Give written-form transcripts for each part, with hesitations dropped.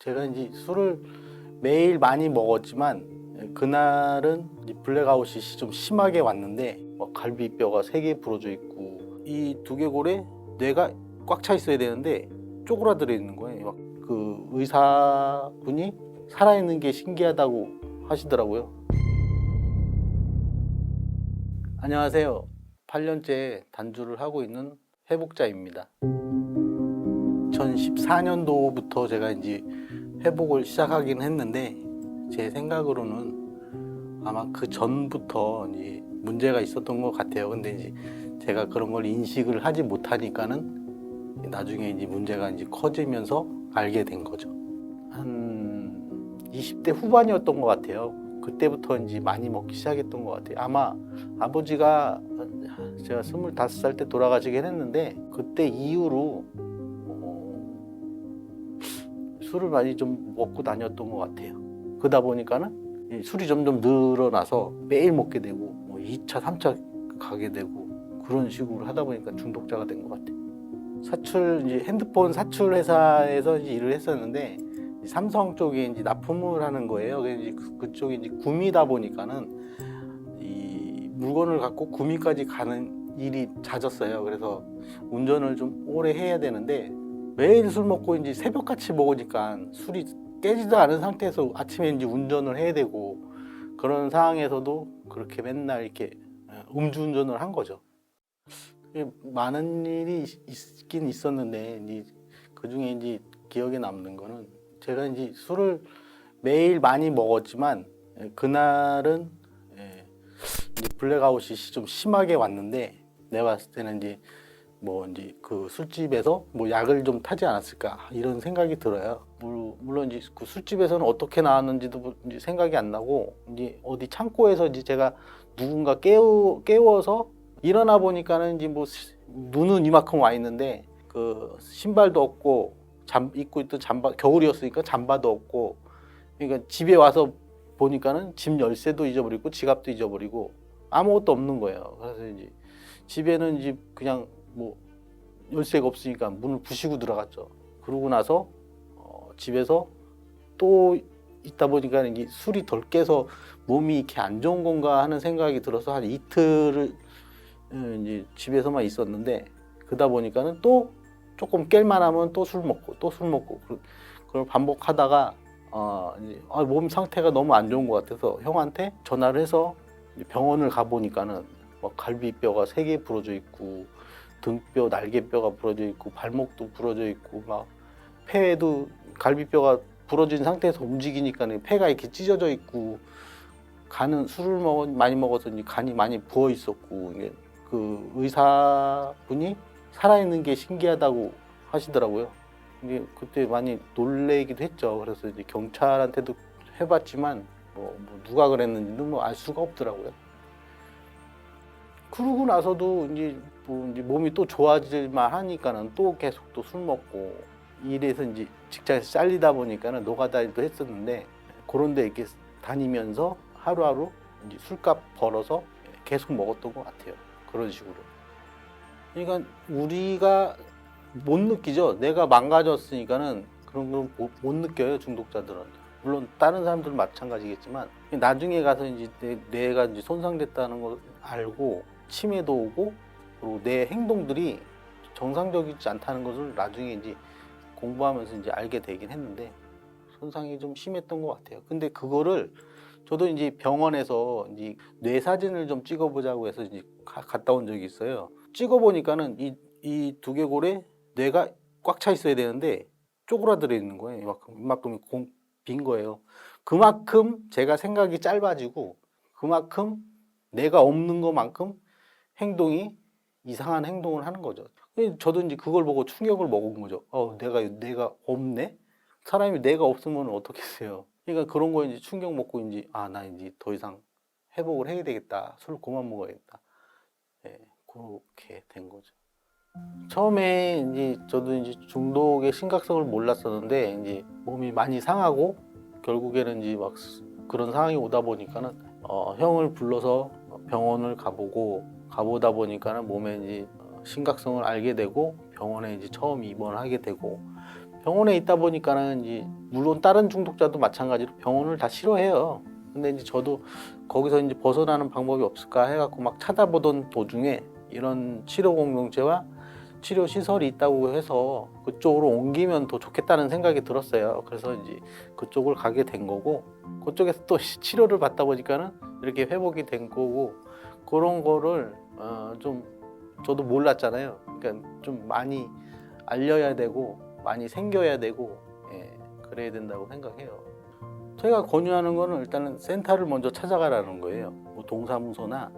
제가 이제 술을 매일 많이 먹었지만 그날은 이제 블랙아웃이 좀 심하게 왔는데 갈비뼈가 3개 부러져 있고 이 두개골에 뇌가 꽉 차 있어야 되는데 쪼그라들어 있는 거예요. 막 그 의사분이 살아있는 게 신기하다고 하시더라고요. 안녕하세요. 8년째 단주를 하고 있는 회복자입니다. 2014년도부터 제가 이제 회복을 시작하긴 했는데 제 생각으로는 아마 그 전부터 이제 문제가 있었던 것 같아요. 근데 이제 제가 그런 걸 인식을 하지 못하니까는 나중에 이제 문제가 이제 커지면서 알게 된 거죠. 한 20대 후반이었던 것 같아요. 그때부터 이제 많이 먹기 시작했던 것 같아요. 아마 아버지가 제가 25살 때 돌아가시긴 했는데 그때 이후로 술을 많이 좀 먹고 다녔던 것 같아요. 그러다 보니까는 술이 점점 늘어나서 매일 먹게 되고 2차, 3차 가게 되고 그런 식으로 하다 보니까 중독자가 된 것 같아요. 이제 핸드폰 사출 회사에서 이제 일을 했었는데 삼성 쪽에 이제 납품을 하는 거예요. 그쪽이 이제 구미다 보니까는 이 물건을 갖고 구미까지 가는 일이 잦았어요. 그래서 운전을 좀 오래 해야 되는데 매일 술 먹고 이제 새벽같이 먹으니까 술이 깨지도 않은 상태에서 아침에 이제 운전을 해야 되고 그런 상황에서도 그렇게 맨날 이렇게 음주운전을 한 거죠. 많은 일이 있긴 있었는데 그 중에 이제 기억에 남는 거는 제가 이제 술을 매일 많이 먹었지만 그날은 이제 블랙아웃이 좀 심하게 왔는데 내가 봤을 때는 이제 그 술집에서 약을 좀 타지 않았을까 이런 생각이 들어요. 물론 이제 그 술집에서는 어떻게 나왔는지도 이제 생각이 안 나고 이제 어디 창고에서 이제 제가 누군가 깨워서 일어나 보니까는 이제 눈은 이만큼 와 있는데 그 신발도 없고 입고 있던 잠바 겨울이었으니까 잠바도 없고 그러니까 집에 와서 보니까는 집 열쇠도 잊어버리고 지갑도 잊어버리고 아무것도 없는 거예요. 그래서 이제 집에는 이제 그냥 열쇠가 없으니까 문을 부시고 들어갔죠. 그러고 나서 집에서 또 있다 보니까 이게 술이 덜 깨서 몸이 이렇게 안 좋은 건가 하는 생각이 들어서 한 이틀을 이제 집에서만 있었는데 그러다 보니까는 또 조금 깰만 하면 또 술 먹고 또 술 먹고 그걸 반복하다가 이제 몸 상태가 너무 안 좋은 것 같아서 형한테 전화를 해서 병원을 가 보니까는 갈비뼈가 3개 부러져 있고 등뼈, 날개뼈가 부러져 있고 발목도 부러져 있고 막 폐에도 갈비뼈가 부러진 상태에서 움직이니까 폐가 이렇게 찢어져 있고 간은 술을 많이 먹어서 간이 많이 부어 있었고 그 의사분이 살아있는 게 신기하다고 하시더라고요. 그때 많이 놀래기도 했죠. 그래서 이제 경찰한테도 해봤지만 누가 그랬는지는 알 수가 없더라고요. 그러고 나서도 이제 몸이 또 좋아질만 하니까는 또 계속 또 술 먹고 일에서 이제 직장에서 잘리다 보니까는 노가다도 했었는데 그런데 이렇게 다니면서 하루하루 이제 술값 벌어서 계속 먹었던 것 같아요. 그런 식으로. 그러니까 우리가 못 느끼죠. 내가 망가졌으니까는 그런 걸 못 느껴요. 중독자들은. 물론 다른 사람들은 마찬가지겠지만 나중에 가서 이제 뇌가 이제 손상됐다는 걸 알고 치매도 오고 그리고 내 행동들이 정상적이지 않다는 것을 나중에 이제 공부하면서 이제 알게 되긴 했는데 손상이 좀 심했던 것 같아요. 근데 그거를 저도 이제 병원에서 이제 뇌 사진을 좀 찍어보자고 해서 이제 갔다 온 적이 있어요. 찍어보니까는 이 두개골에 뇌가 꽉 차 있어야 되는데 쪼그라들어 있는 거예요. 이만큼이 빈 거예요. 그만큼 제가 생각이 짧아지고 그만큼 내가 없는 것만큼 행동이 이상한 행동을 하는 거죠. 저도 이제 그걸 보고 충격을 먹은 거죠. 내가 없네? 사람이 내가 없으면 어떻게 해요? 그러니까 그런 거에 이제 충격 먹고 이제 나 이제 더 이상 회복을 해야 되겠다. 술 그만 먹어야겠다. 그렇게 된 거죠. 처음에 이제 저도 이제 중독의 심각성을 몰랐었는데 이제 몸이 많이 상하고 결국에는 이제 그런 상황이 오다 보니까는 형을 불러서 병원을 가보다 보니까는 몸에 이제 심각성을 알게 되고 병원에 이제 처음 입원하게 되고 병원에 있다 보니까는 이제 물론 다른 중독자도 마찬가지로 병원을 다 싫어해요. 근데 이제 저도 거기서 이제 벗어나는 방법이 없을까 해갖고 막 찾아보던 도중에 이런 치료 공동체와 치료 시설이 있다고 해서 그쪽으로 옮기면 더 좋겠다는 생각이 들었어요. 그래서 이제 그쪽을 가게 된 거고, 그쪽에서 또 치료를 받다 보니까는 이렇게 회복이 된 거고, 그런 거를 좀 저도 몰랐잖아요. 그러니까 좀 많이 알려야 되고 많이 생겨야 되고, 예, 그래야 된다고 생각해요. 제가 권유하는 거는 일단은 센터를 먼저 찾아가라는 거예요. 뭐 동사무소나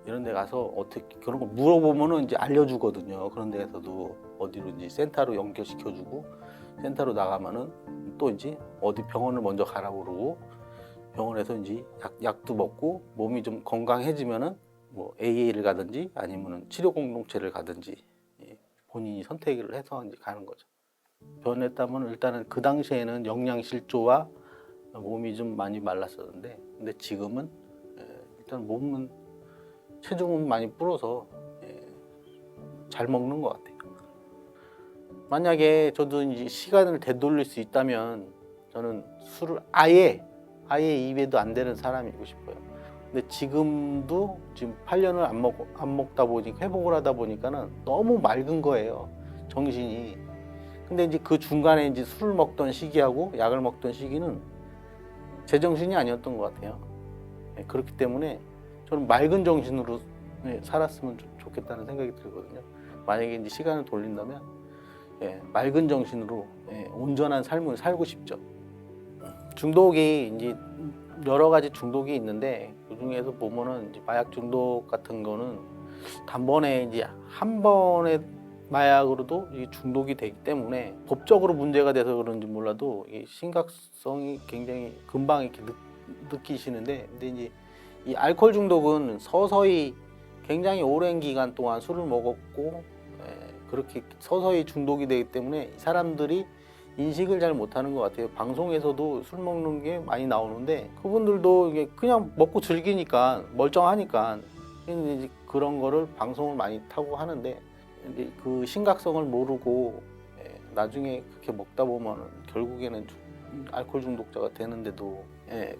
이런 데 가서 어떻게 그런 거 물어보면은 이제 알려주거든요. 그런 데에서도 어디로 이제 센터로 연결시켜주고, 센터로 나가면은 또 이제 어디 병원을 먼저 가라고 그러고, 병원에서 이제 약도 먹고 몸이 좀 건강해지면은 뭐 AA를 가든지 아니면은 치료 공동체를 가든지, 예, 본인이 선택을 해서 이제 가는 거죠. 변했다면 일단은 그 당시에는 영양실조와 몸이 좀 많이 말랐었는데, 근데 지금은 일단 몸은 체중은 많이 불어서 잘 먹는 것 같아요. 만약에 저도 이제 시간을 되돌릴 수 있다면 저는 술을 아예 입에도 안 대는 사람이고 싶어요. 근데 지금도 지금 8년을 안 먹다 보니까, 회복을 하다 보니까는 너무 맑은 거예요, 정신이. 근데 이제 그 중간에 이제 술을 먹던 시기하고 약을 먹던 시기는 제정신이 아니었던 것 같아요. 그렇기 때문에 저는 맑은 정신으로 살았으면 좋겠다는 생각이 들거든요. 만약에 이제 시간을 돌린다면 맑은 정신으로 온전한 삶을 살고 싶죠. 중독이 이제 여러 가지 중독이 있는데, 그 중에서 보면은 이제 마약 중독 같은 거는 단번에 이제 한 번의 마약으로도 이 중독이 되기 때문에 법적으로 문제가 돼서 그런지 몰라도 이 심각성이 굉장히 금방 이렇게 느끼시는데, 근데 이제 이 알코올 중독은 서서히 굉장히 오랜 기간 동안 술을 먹었고, 그렇게 서서히 중독이 되기 때문에 사람들이 인식을 잘 못하는 것 같아요. 방송에서도 술 먹는 게 많이 나오는데 그분들도 이게 그냥 먹고 즐기니까, 멀쩡하니까 이제 그런 거를 방송을 많이 타고 하는데, 이제 그 심각성을 모르고 나중에 그렇게 먹다 보면 결국에는 알코올 중독자가 되는데도,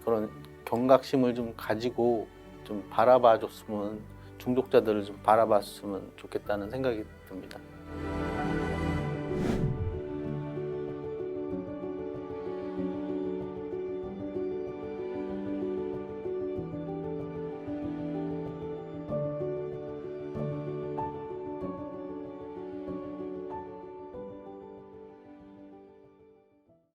그런 경각심을 좀 가지고 좀 바라봐 줬으면, 중독자들을 좀 바라봤으면 좋겠다는 생각이 듭니다.